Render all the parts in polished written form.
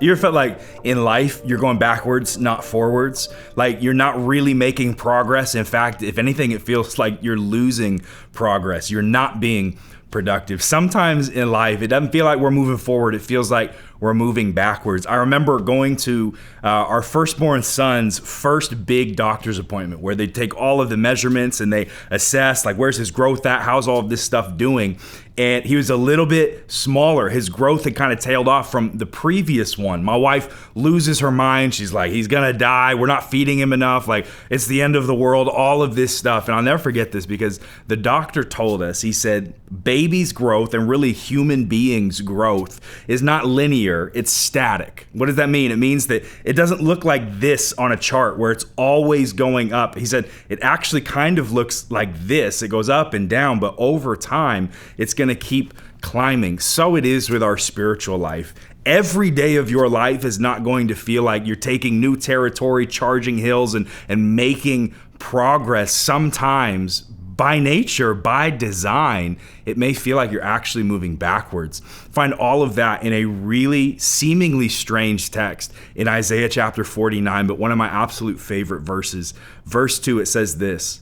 You ever felt like in life, you're going backwards, not forwards? Like you're not really making progress. In fact, if anything, it feels like you're losing progress. You're not being productive. Sometimes in life, it doesn't feel like we're moving forward. It feels like we're moving backwards. I remember going to our firstborn son's first big doctor's appointment where they take all of the measurements and they assess like where's his growth at, how's all of this stuff doing. And he was a little bit smaller. His growth had kind of tailed off from the previous one. My wife loses her mind. She's like, he's gonna die. We're not feeding him enough. Like it's the end of the world, all of this stuff. And I'll never forget this because the doctor told us, he said, baby's growth and really human beings' growth is not linear, it's static. What does that mean? It means that it doesn't look like this on a chart where it's always going up. He said, it actually kind of looks like this. It goes up and down, but over time, it's going to keep climbing. So it is with our spiritual life. Every day of your life is not going to feel like you're taking new territory, charging hills and making progress. Sometimes by nature, by design, it may feel like you're actually moving backwards. Find all of that in a really seemingly strange text in Isaiah chapter 49, but one of my absolute favorite verses. Verse 2, it says this: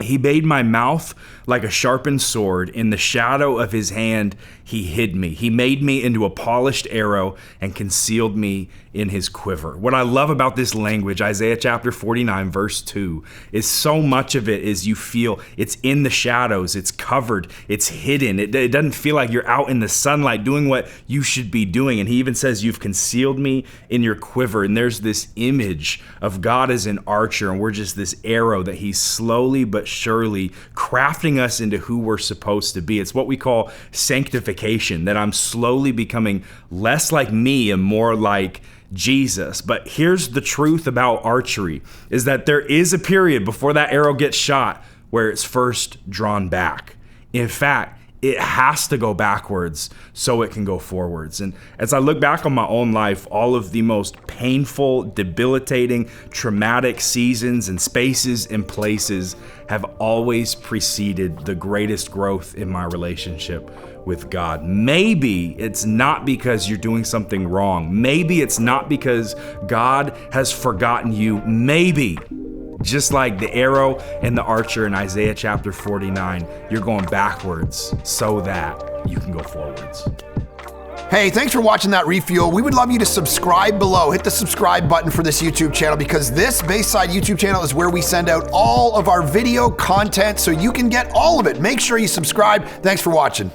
He made my mouth like a sharpened sword. In the shadow of his hand, he hid me. He made me into a polished arrow and concealed me in his quiver. What I love about this language, Isaiah chapter 49, verse 2, is so much of it is you feel it's in the shadows, it's covered, it's hidden. It doesn't feel like you're out in the sunlight doing what you should be doing. And he even says, you've concealed me in your quiver. And there's this image of God as an archer, and we're just this arrow that he's slowly but surely crafting us into who we're supposed to be. It's what we call sanctification, that I'm slowly becoming less like me and more like Jesus. But here's the truth about archery, is that there is a period before that arrow gets shot where it's first drawn back. In fact, it has to go backwards so it can go forwards. And as I look back on my own life, all of the most painful, debilitating, traumatic seasons and spaces and places have always preceded the greatest growth in my relationship with God. Maybe it's not because you're doing something wrong. Maybe it's not because God has forgotten you. Maybe, just like the arrow and the archer in Isaiah chapter 49, you're going backwards so that you can go forwards. Hey, thanks for watching that refuel. We would love you to subscribe below. Hit the subscribe button for this YouTube channel, because this Bayside YouTube channel is where we send out all of our video content so you can get all of it. Make sure you subscribe. Thanks for watching.